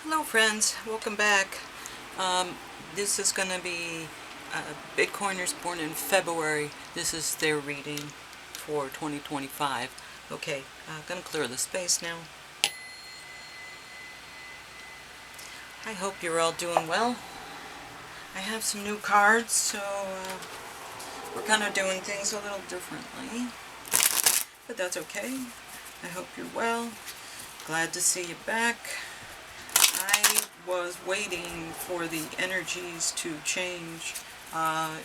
Hello friends, welcome back. This is going to be Bitcoiners born in February. This is their reading for 2025. Okay, I'm going to clear the space now. I hope you're all doing well. I have some new cards, so we're kind of doing things a little differently. But that's okay. I hope you're well. Glad to see you back. I was waiting for the energies to change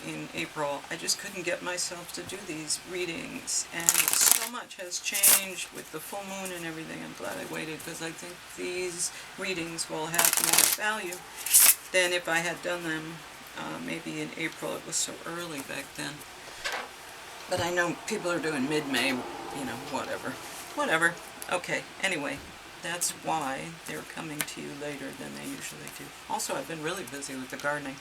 in April. I just couldn't get myself to do these readings, and so much has changed with the full moon and everything. I'm glad I waited because I think these readings will have more value than if I had done them maybe in April. It was so early back then. But I know people are doing mid-May, whatever. Whatever. Okay, anyway. That's why they're coming to you later than they usually do. Also, I've been really busy with the gardening.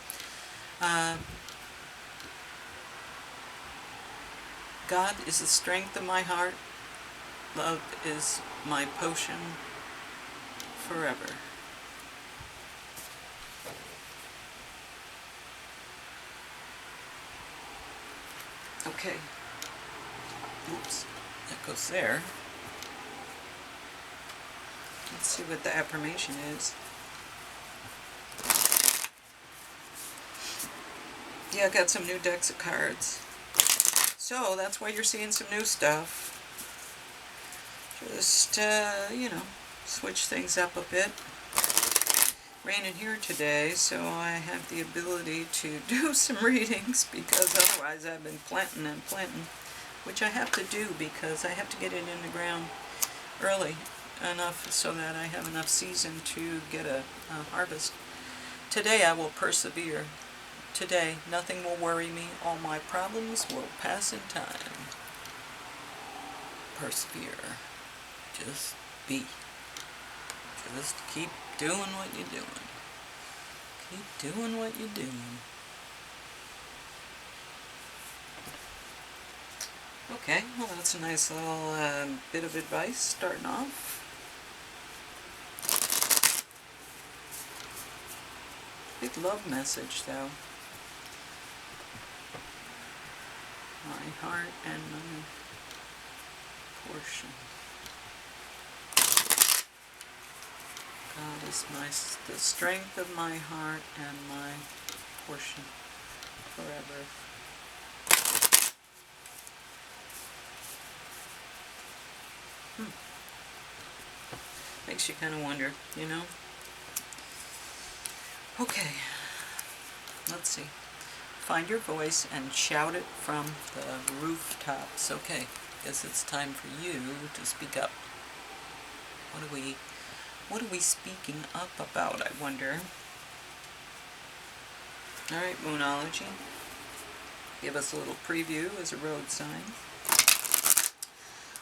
God is the strength of my heart. Love is my potion forever. Okay. Oops. That goes there. Let's see what the affirmation is. Yeah, I got some new decks of cards. So, that's why you're seeing some new stuff. Just, switch things up a bit. Raining here today, so I have the ability to do some readings because otherwise I've been planting and planting, which I have to do because I have to get it in the ground early enough so that I have enough season to get a harvest. Today I will persevere. Today nothing will worry me. All my problems will pass in time. Persevere. Just be. Just keep doing what you're doing. Keep doing what you're doing. Okay, well that's a nice little bit of advice starting off. Big love message though. My heart and my portion. God is the strength of my heart and my portion forever. Makes you kind of wonder, Okay, let's see. Find your voice and shout it from the rooftops. Okay, guess it's time for you to speak up. What are we speaking up about, I wonder? Alright, Moonology. Give us a little preview as a road sign.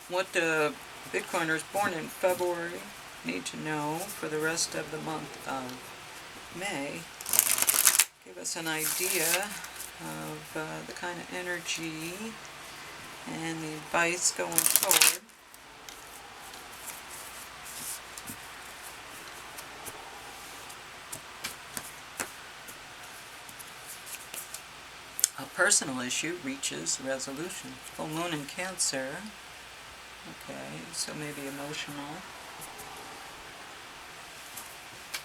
What do Bitcoiners born in February need to know for the rest of the month of May? Give us an idea of the kind of energy and the advice going forward. A personal issue reaches resolution. Full moon in Cancer. Okay, so maybe emotional.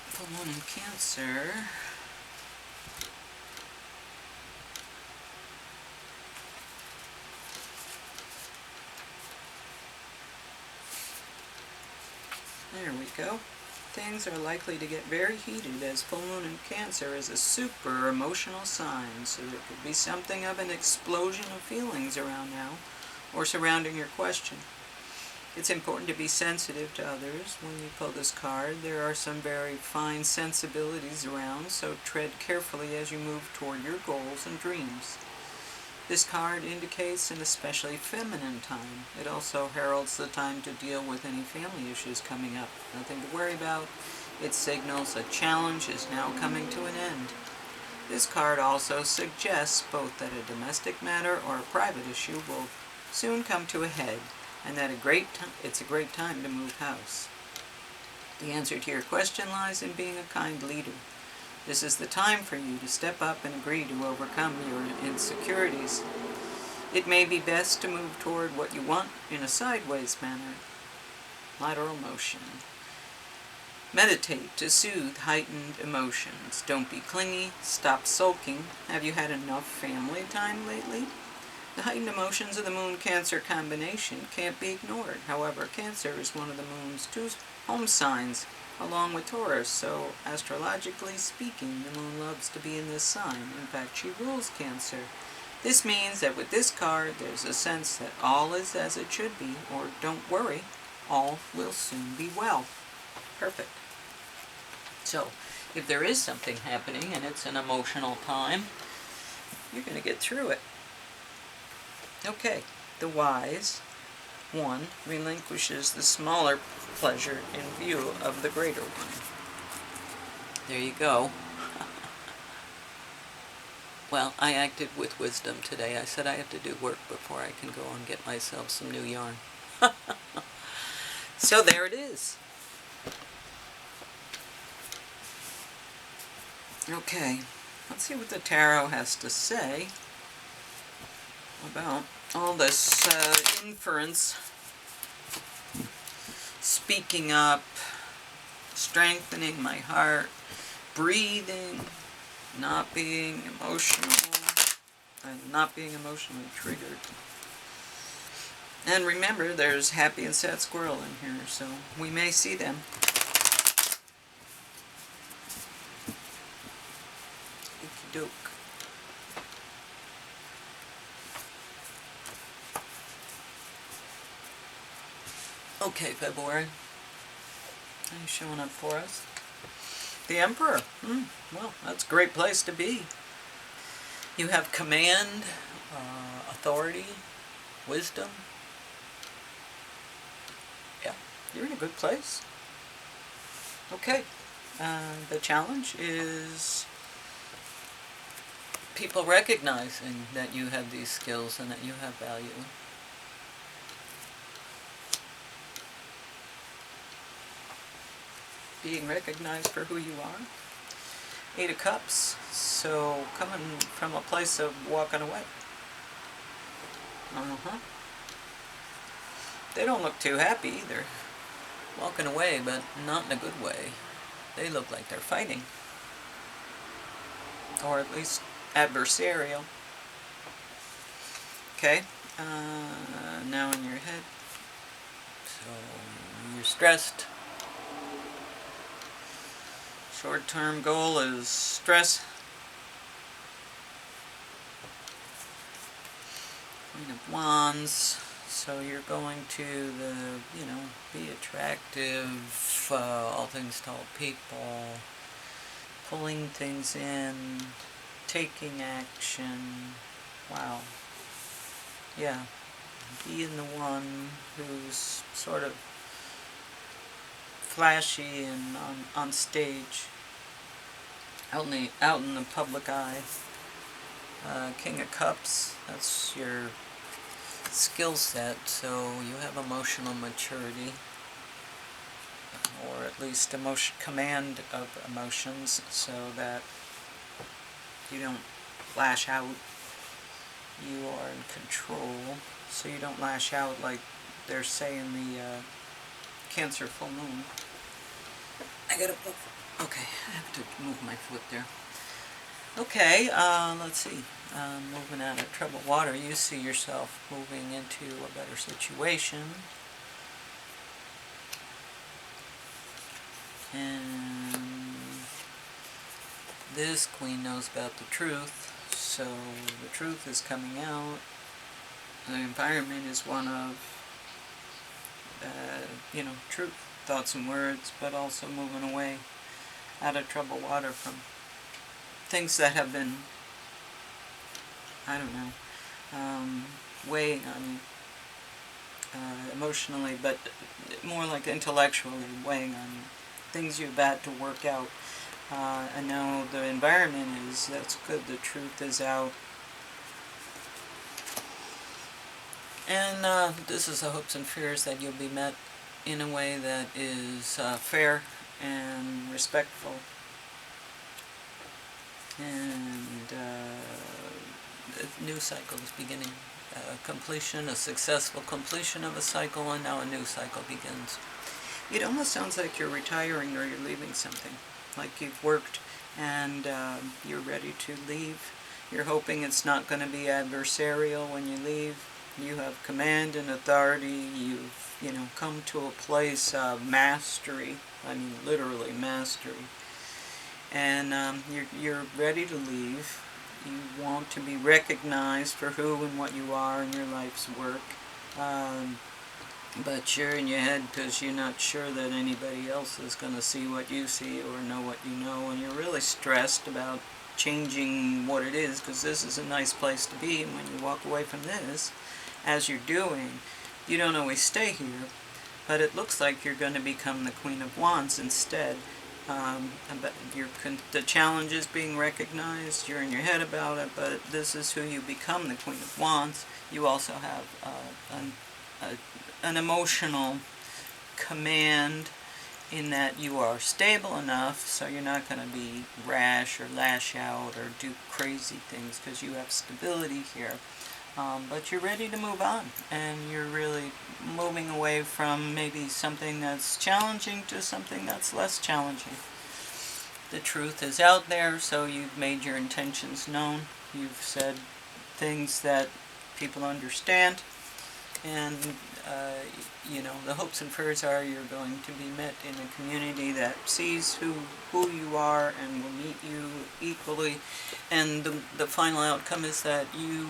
Full moon in Cancer. There we go. Things are likely to get very heated as full moon in Cancer is a super emotional sign, so there could be something of an explosion of feelings around now, or surrounding your question. It's important to be sensitive to others. When you pull this card, there are some very fine sensibilities around, so tread carefully as you move toward your goals and dreams. This card indicates an especially feminine time. It also heralds the time to deal with any family issues coming up. Nothing to worry about. It signals a challenge is now coming to an end. This card also suggests both that a domestic matter or a private issue will soon come to a head, and that it's a great time to move house. The answer to your question lies in being a kind leader. This is the time for you to step up and agree to overcome your insecurities. It may be best to move toward what you want in a sideways manner, lateral motion. Meditate to soothe heightened emotions. Don't be clingy. Stop sulking. Have you had enough family time lately? The heightened emotions of the Moon-Cancer combination can't be ignored. However, Cancer is one of the Moon's two home signs, along with Taurus, so astrologically speaking, the Moon loves to be in this sign. In fact, she rules Cancer. This means that with this card, there's a sense that all is as it should be, or don't worry, all will soon be well. Perfect. So, if there is something happening and it's an emotional time, you're going to get through it. Okay, the wise one relinquishes the smaller pleasure in view of the greater one. There you go. Well, I acted with wisdom today. I said I have to do work before I can go and get myself some new yarn. So there it is. Okay, let's see what the tarot has to say about all this inference, speaking up, strengthening my heart, breathing, not being emotional, and not being emotionally triggered. And remember, there's happy and sad squirrel in here, so we may see them. Okey-doke. Okay, February. Are you showing up for us? The Emperor. Well, that's a great place to be. You have command, authority, wisdom. Yeah, you're in a good place. Okay. The challenge is people recognizing that you have these skills and that you have value. Being recognized for who you are. 8 of Cups, so coming from a place of walking away. They don't look too happy either. Walking away, but not in a good way. They look like they're fighting. Or at least adversarial. Okay, now in your head. So, you're stressed. Short-term goal is stress. Queen of Wands. So you're going to be attractive, all things to all people, pulling things in, taking action. Wow. Yeah. Being the one who's sort of flashy and on stage, out in the public eye. King of Cups, that's your skill set, so you have emotional maturity, or at least command of emotions, so that you don't lash out. You are in control, so you don't lash out like they're saying the Cancer full moon. Okay, I have to move my foot there. Okay, let's see. Moving out of troubled water, you see yourself moving into a better situation. And this queen knows about the truth, so the truth is coming out. The environment is one of, truth, thoughts and words, but also moving away out of troubled water from things that have been, weighing on you emotionally, but more like intellectually weighing on you. Things you've had to work out. And now the environment that's good, the truth is out. And this is the hopes and fears that you'll be met in a way that is fair and respectful. And a new cycle is beginning. A successful completion of a cycle, and now a new cycle begins. It almost sounds like you're retiring or you're leaving something, like you've worked and you're ready to leave. You're hoping it's not going to be adversarial when you leave. You have command and authority. You've, come to a place of mastery. I mean, literally mastery. And you're ready to leave. You want to be recognized for who and what you are in your life's work. But you're in your head because you're not sure that anybody else is going to see what you see or know what you know, and you're really stressed about changing what it is, because this is a nice place to be, and when you walk away from this, as you're doing, you don't always stay here, but it looks like you're going to become the Queen of Wands instead. But the challenge is being recognized, you're in your head about it, but this is who you become, the Queen of Wands. You also have an emotional command in that you are stable enough so you're not going to be rash or lash out or do crazy things, because you have stability here. But you're ready to move on, and you're really moving away from maybe something that's challenging to something that's less challenging. The truth is out there, so you've made your intentions known. You've said things that people understand, and the hopes and prayers are you're going to be met in a community that sees who you are and will meet you equally, and the final outcome is that you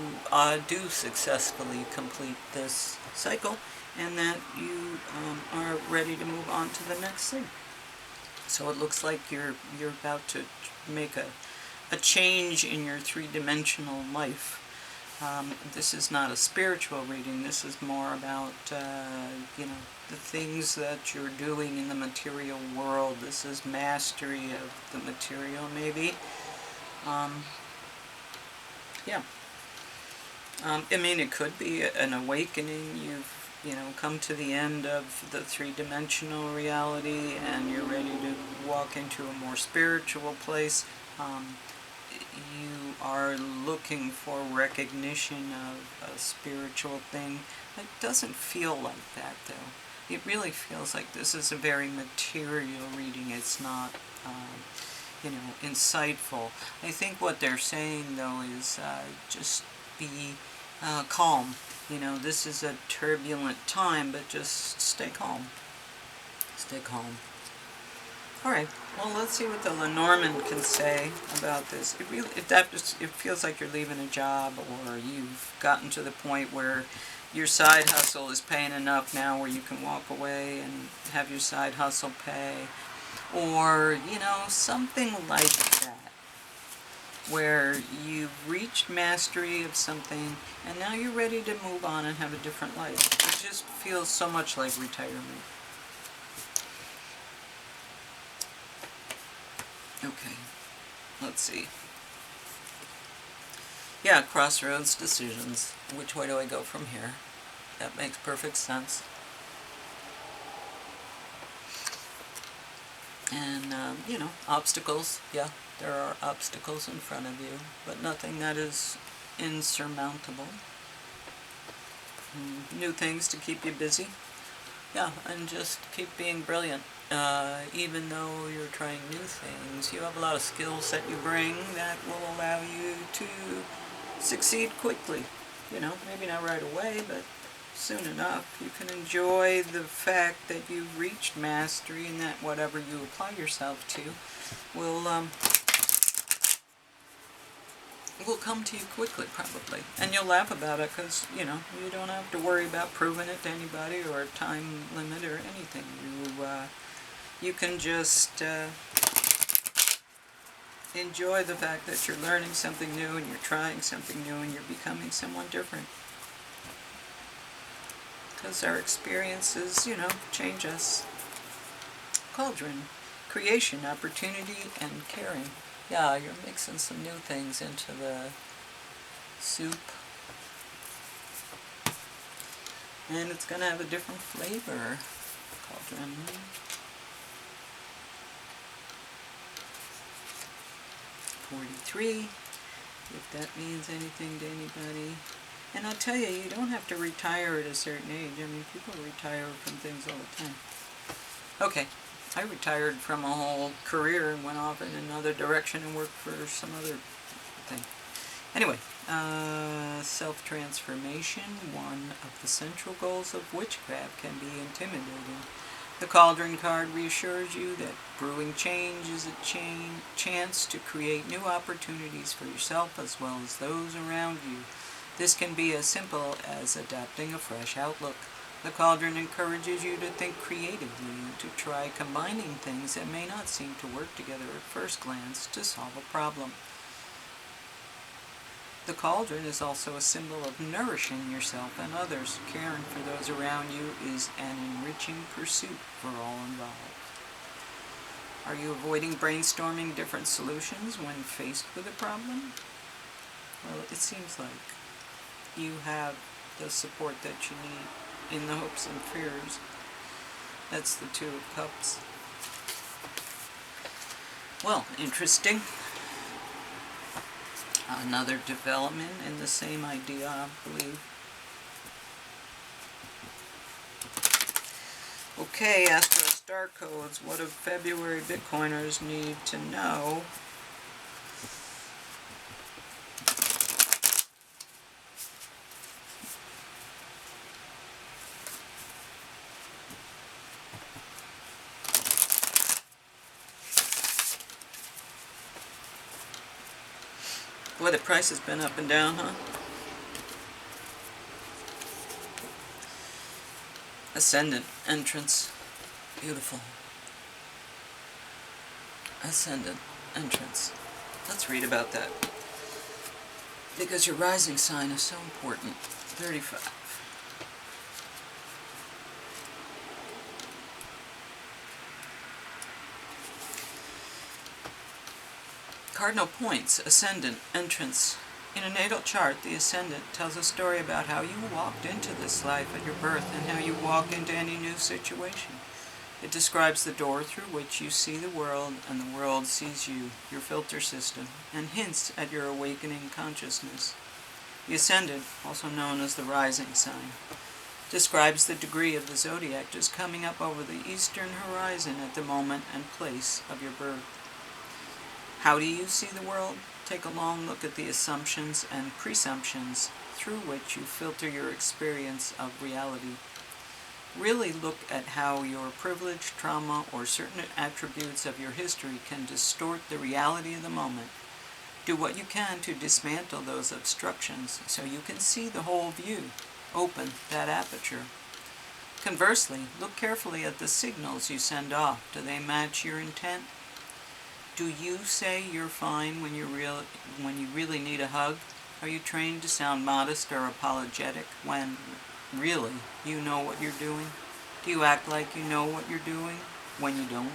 do successfully complete this cycle, and that you are ready to move on to the next thing. So it looks like you're about to make a change in your three-dimensional life. This is not a spiritual reading. This is more about, the things that you're doing in the material world. This is mastery of the material, maybe. It could be an awakening. You've, come to the end of the three-dimensional reality, and you're ready to walk into a more spiritual place. You are looking for recognition of a spiritual thing. It doesn't feel like that, though. It really feels like this is a very material reading. It's not, insightful. I think what they're saying, though, is just be calm. This is a turbulent time, but just stay calm. Stay calm. Alright, well, let's see what the Lenormand can say about this. It feels like you're leaving a job, or you've gotten to the point where your side hustle is paying enough now where you can walk away and have your side hustle pay, or, something like that, where you've reached mastery of something and now you're ready to move on and have a different life. It just feels so much like retirement. Okay, let's see. Yeah, crossroads decisions. Which way do I go from here? That makes perfect sense. And, obstacles. Yeah, there are obstacles in front of you, but nothing that is insurmountable. New things to keep you busy. Yeah, and just keep being brilliant. Even though you're trying new things, you have a lot of skills that you bring that will allow you to succeed quickly. Maybe not right away, but soon enough. You can enjoy the fact that you've reached mastery, and that whatever you apply yourself to will come to you quickly, probably. And you'll laugh about it because, you don't have to worry about proving it to anybody or a time limit or anything. You can just enjoy the fact that you're learning something new and you're trying something new and you're becoming someone different. Because our experiences, change us. Cauldron. Creation, opportunity, and caring. Yeah, you're mixing some new things into the soup. And it's going to have a different flavor. Cauldron. $43, if that means anything to anybody. And I'll tell you, you don't have to retire at a certain age. I mean, people retire from things all the time. Okay, I retired from a whole career and went off in another direction and worked for some other thing. Anyway, self-transformation, one of the central goals of witchcraft, can be intimidating. The Cauldron card reassures you that brewing change is a chance to create new opportunities for yourself as well as those around you. This can be as simple as adopting a fresh outlook. The Cauldron encourages you to think creatively and to try combining things that may not seem to work together at first glance to solve a problem. The Cauldron is also a symbol of nourishing yourself and others. Caring for those around you is an enriching pursuit for all involved. Are you avoiding brainstorming different solutions when faced with a problem? Well, it seems like you have the support that you need in the hopes and fears. That's the Two of Cups. Well, interesting. Another development in the same idea, I believe. Okay, Astro Star Codes. What do February Bitcoiners need to know? Boy, the price has been up and down, huh? Ascendant entrance. Beautiful. Ascendant entrance. Let's read about that. Because your rising sign is so important. 35. Cardinal points, ascendant, entrance. In a natal chart, the ascendant tells a story about how you walked into this life at your birth and how you walk into any new situation. It describes the door through which you see the world and the world sees you, your filter system, and hints at your awakening consciousness. The ascendant, also known as the rising sign, describes the degree of the zodiac just coming up over the eastern horizon at the moment and place of your birth. How do you see the world? Take a long look at the assumptions and presumptions through which you filter your experience of reality. Really look at how your privilege, trauma, or certain attributes of your history can distort the reality of the moment. Do what you can to dismantle those obstructions so you can see the whole view. Open that aperture. Conversely, look carefully at the signals you send off. Do they match your intent? Do you say you're fine when you really need a hug? Are you trained to sound modest or apologetic when really you know what you're doing? Do you act like you know what you're doing when you don't?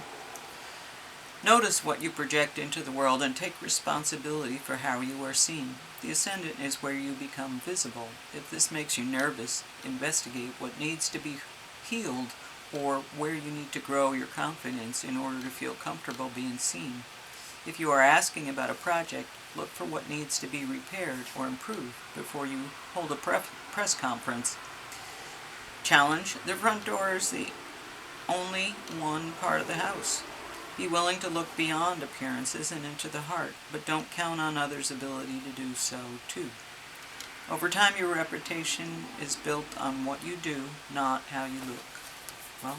Notice what you project into the world and take responsibility for how you are seen. The ascendant is where you become visible. If this makes you nervous, investigate what needs to be healed or where you need to grow your confidence in order to feel comfortable being seen. If you are asking about a project, look for what needs to be repaired or improved before you hold a press conference. Challenge: the front door is the only one part of the house. Be willing to look beyond appearances and into the heart, but don't count on others' ability to do so too. Over time, your reputation is built on what you do, not how you look. Well,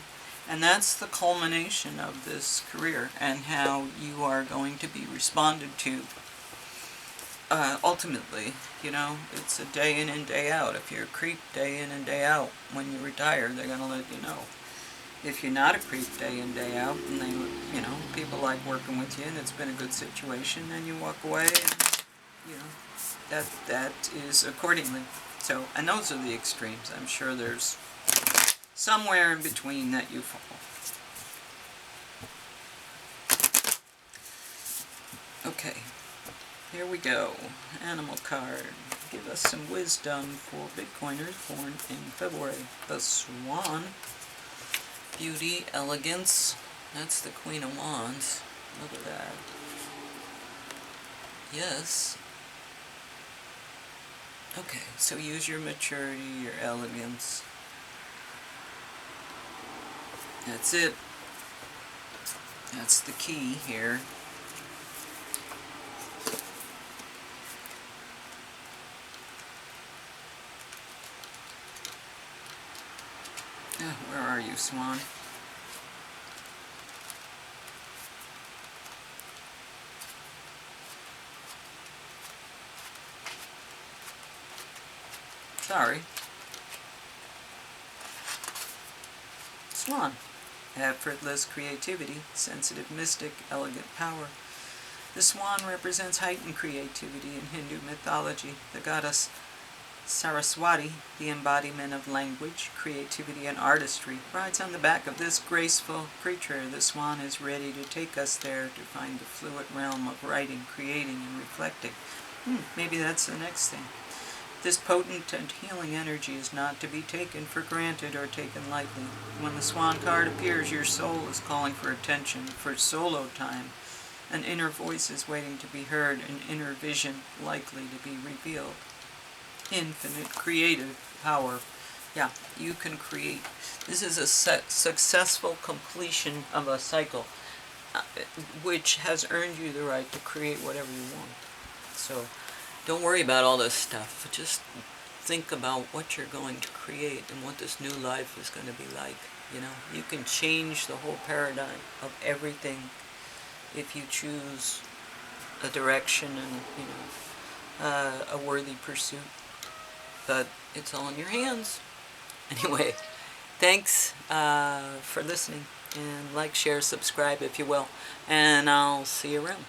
and that's the culmination of this career and how you are going to be responded to. Ultimately, you know, it's a day in and day out. If you're a creep day in and day out, when you retire, they're going to let you know. If you're not a creep day in, day out, and they, you know, people like working with you and it's been a good situation, then you walk away and, you know, that is accordingly. So, and those are the extremes. I'm sure there's somewhere in between that you fall. Okay, here we go. Animal card. Give us some wisdom for Bitcoiners born in February. The Swan. Beauty, elegance. That's the Queen of Wands. Look at that. Yes. Okay, so use your maturity, your elegance. That's it. That's the key here. Where are you, Swan? Sorry. Swan. Effortless creativity, sensitive mystic, elegant power. The swan represents heightened creativity in Hindu mythology. The goddess Saraswati, the embodiment of language, creativity, and artistry, rides on the back of this graceful creature. The swan is ready to take us there to find the fluid realm of writing, creating, and reflecting. Maybe that's the next thing. This potent and healing energy is not to be taken for granted or taken lightly. When the swan card appears, your soul is calling for attention, for solo time. An inner voice is waiting to be heard, an inner vision likely to be revealed. Infinite creative power. Yeah, you can create. This is a successful completion of a cycle, which has earned you the right to create whatever you want. So don't worry about all this stuff. Just think about what you're going to create and what this new life is going to be like. You know, you can change the whole paradigm of everything if you choose a direction and, a worthy pursuit. But it's all in your hands. Anyway, thanks for listening. And like, share, subscribe if you will. And I'll see you around.